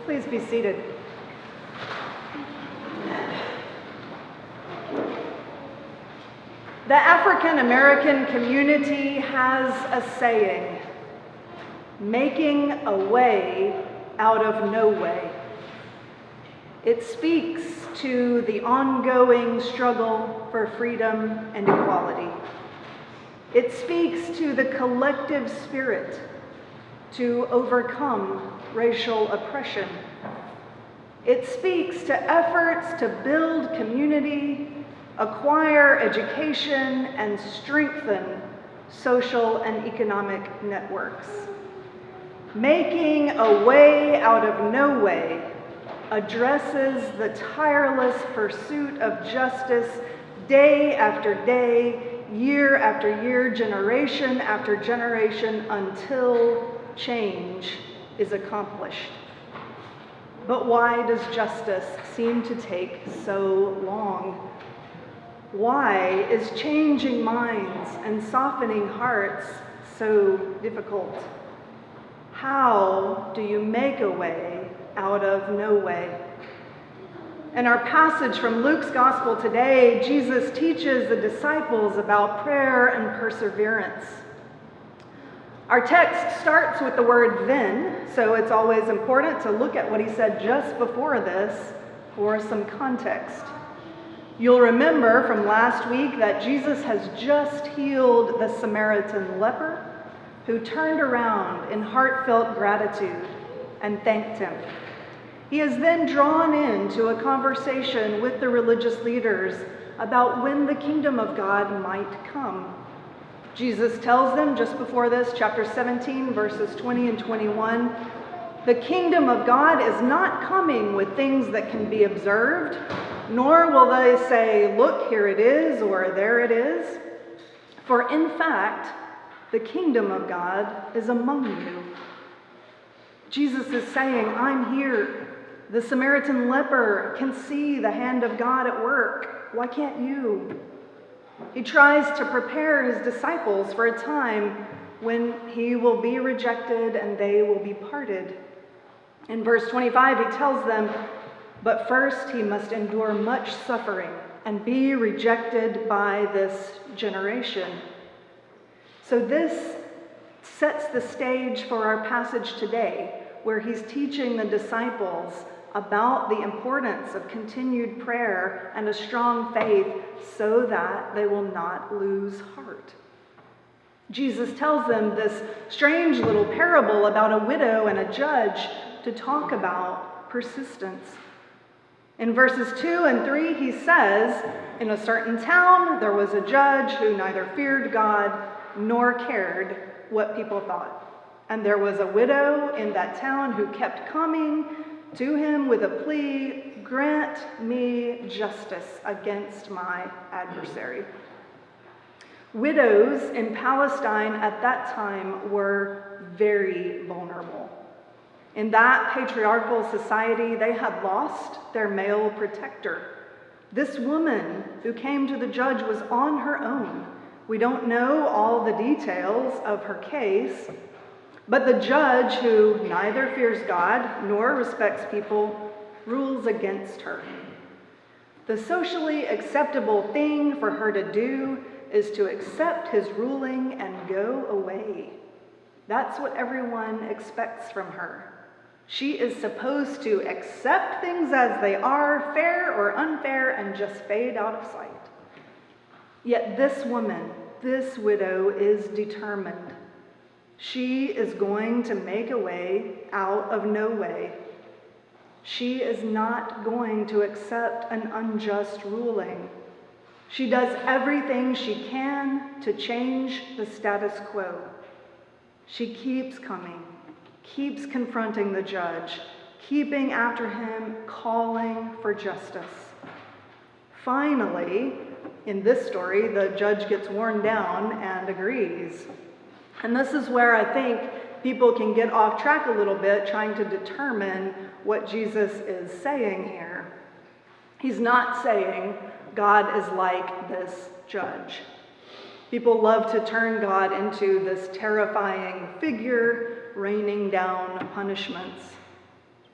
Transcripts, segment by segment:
Please be seated. The African American community has a saying, making a way out of no way. It speaks to the ongoing struggle for freedom and equality. It speaks to the collective spirit to overcome racial oppression. It speaks to efforts to build community, acquire education, and strengthen social and economic networks. Making a way out of no way addresses the tireless pursuit of justice day after day, year after year, generation after generation, until change is accomplished. But why does justice seem to take so long? Why is changing minds and softening hearts so difficult? How do you make a way out of no way? In our passage from Luke's Gospel today, Jesus teaches the disciples about prayer and perseverance. Our text starts with the word then, so it's always important to look at what he said just before this for some context. You'll remember from last week that Jesus has just healed the Samaritan leper who turned around in heartfelt gratitude and thanked him. He is then drawn into a conversation with the religious leaders about when the kingdom of God might come. Jesus tells them just before this, chapter 17, verses 20 and 21, the kingdom of God is not coming with things that can be observed, nor will they say, look, here it is, or there it is. For in fact, the kingdom of God is among you. Jesus is saying, I'm here. The Samaritan leper can see the hand of God at work. Why can't you? He tries to prepare his disciples for a time when he will be rejected and they will be parted. In verse 25, he tells them, but first he must endure much suffering and be rejected by this generation. So this sets the stage for our passage today, where he's teaching the disciples about the importance of continued prayer and a strong faith so that they will not lose heart. Jesus tells them this strange little parable about a widow and a judge to talk about persistence. In verses 2 and 3, he says, in a certain town there was a judge who neither feared God nor cared what people thought. And there was a widow in that town who kept coming to him with a plea, grant me justice against my adversary. Widows in Palestine at that time were very vulnerable. In that patriarchal society, they had lost their male protector. This woman who came to the judge was on her own. We don't know all the details of her case, but the judge, who neither fears God nor respects people, rules against her. The socially acceptable thing for her to do is to accept his ruling and go away. That's what everyone expects from her. She is supposed to accept things as they are, fair or unfair, and just fade out of sight. Yet this woman, this widow, is determined. She is going to make a way out of no way. She is not going to accept an unjust ruling. She does everything she can to change the status quo. She keeps coming, keeps confronting the judge, keeping after him, calling for justice. Finally, in this story, the judge gets worn down and agrees. And this is where I think people can get off track a little bit trying to determine what Jesus is saying here. He's not saying God is like this judge. People love to turn God into this terrifying figure raining down punishments.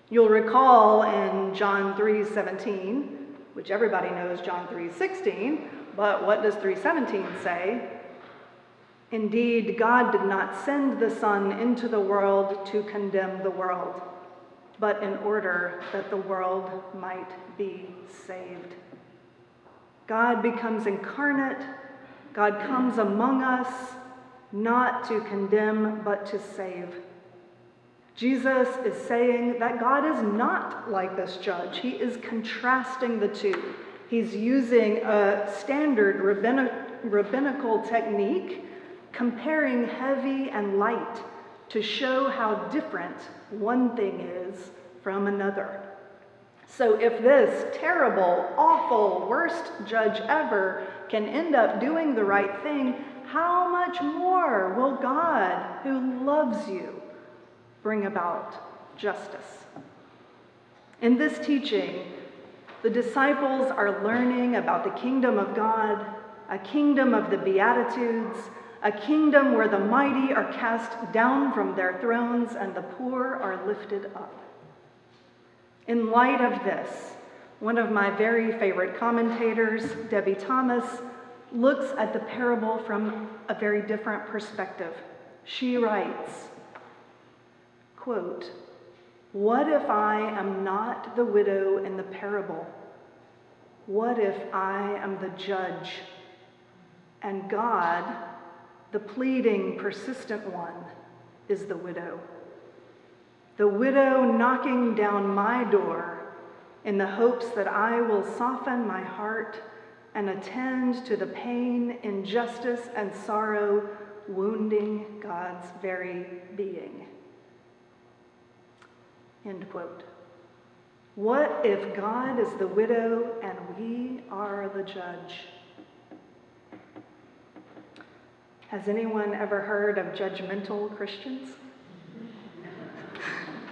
You'll recall in John 3:17, which everybody knows John 3:16, but what does 3:17 say? Indeed, God did not send the Son into the world to condemn the world, but in order that the world might be saved. God becomes incarnate. God comes among us, not to condemn, but to save. Jesus is saying that God is not like this judge. He is contrasting the two. He's using a standard rabbinical technique, comparing heavy and light to show how different one thing is from another. So if this terrible, awful, worst judge ever can end up doing the right thing, how much more will God, who loves you, bring about justice? In this teaching, the disciples are learning about the kingdom of God, a kingdom of the Beatitudes, a kingdom where the mighty are cast down from their thrones and the poor are lifted up. In light of this, one of my very favorite commentators, Debbie Thomas, looks at the parable from a very different perspective. She writes, quote, "What if I am not the widow in the parable? What if I am the judge? And God, the pleading, persistent one, is the widow. The widow knocking down my door in the hopes that I will soften my heart and attend to the pain, injustice, and sorrow wounding God's very being." End quote. What if God is the widow and we are the judge? Has anyone ever heard of judgmental Christians?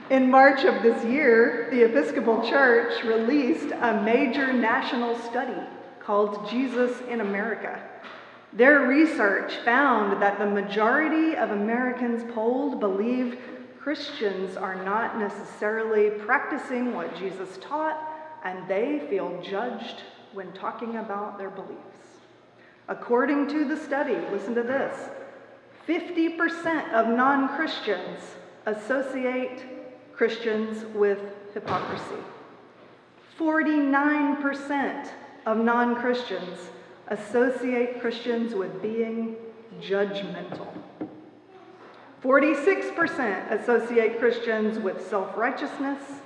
In March of this year, the Episcopal Church released a major national study called Jesus in America. Their research found that the majority of Americans polled believe Christians are not necessarily practicing what Jesus taught, and they feel judged when talking about their beliefs. According to the study, listen to this, 50% of non-Christians associate Christians with hypocrisy. 49% of non-Christians associate Christians with being judgmental. 46% associate Christians with self-righteousness,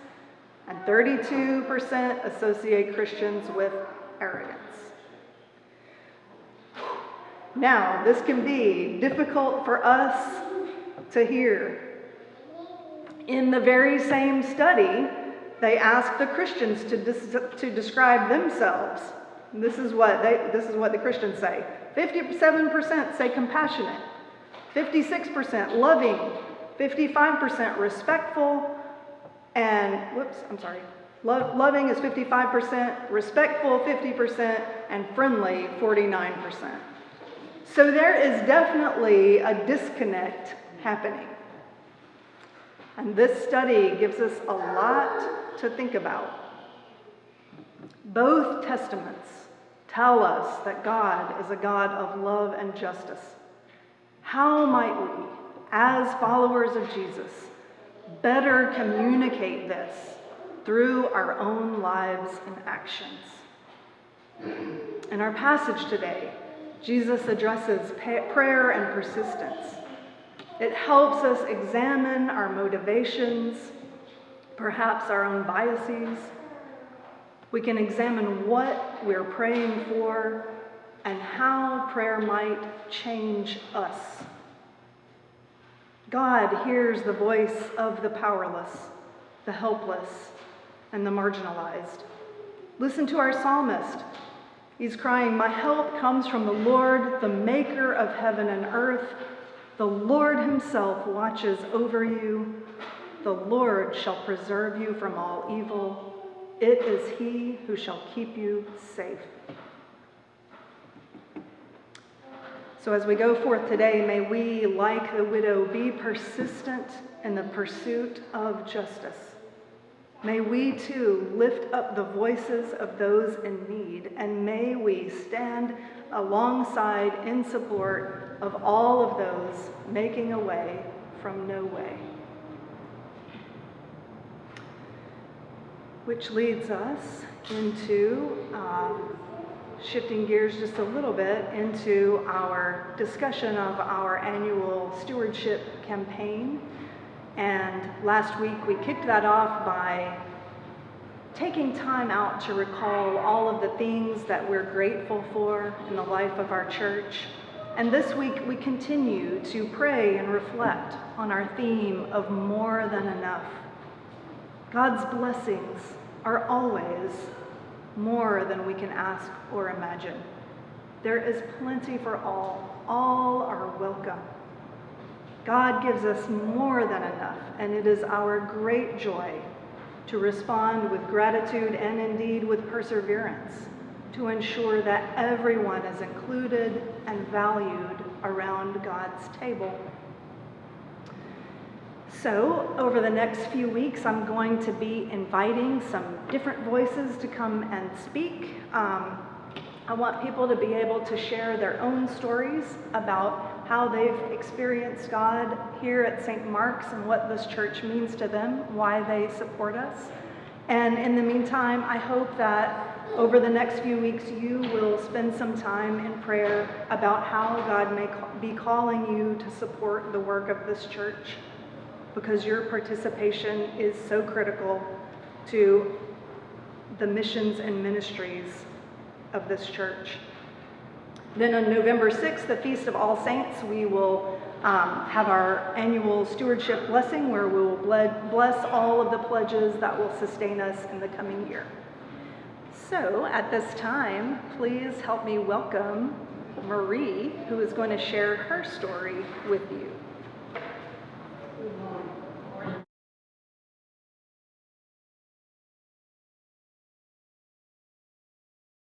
and 32% associate Christians with arrogance. Now, this can be difficult for us to hear. In the very same study, they asked the Christians to describe themselves. And this is what the Christians say. 57% say compassionate, 56% loving, 55% respectful, and loving is 55%, respectful 50%, and friendly 49%. So there is definitely a disconnect happening. And this study gives us a lot to think about. Both testaments tell us that God is a God of love and justice. How might we, as followers of Jesus, better communicate this through our own lives and actions? In our passage today, Jesus addresses prayer and persistence. It helps us examine our motivations, perhaps our own biases. We can examine what we're praying for and how prayer might change us. God hears the voice of the powerless, the helpless, and the marginalized. Listen to our psalmist. He's crying, "My help comes from the Lord, the maker of heaven and earth. The Lord himself watches over you. The Lord shall preserve you from all evil. It is he who shall keep you safe." So as we go forth today, may we, like the widow, be persistent in the pursuit of justice. May we too lift up the voices of those in need, and may we stand alongside in support of all of those making a way from no way. Which leads us into shifting gears just a little bit into our discussion of our annual stewardship campaign. And last week we kicked that off by taking time out to recall all of the things that we're grateful for in the life of our church. And this week we continue to pray and reflect on our theme of more than enough. God's blessings are always more than we can ask or imagine. There is plenty for all. All are welcome. God gives us more than enough, and it is our great joy to respond with gratitude and indeed with perseverance to ensure that everyone is included and valued around God's table. So, over the next few weeks, I'm going to be inviting some different voices to come and speak. I want people to be able to share their own stories about how they've experienced God here at St. Mark's and what this church means to them, why they support us. And in the meantime, I hope that over the next few weeks, you will spend some time in prayer about how God may be calling you to support the work of this church, because your participation is so critical to the missions and ministries of this church. Then on November 6th, the Feast of All Saints, we will have our annual stewardship blessing where we will bless all of the pledges that will sustain us in the coming year. So at this time, please help me welcome Marie, who is going to share her story with you.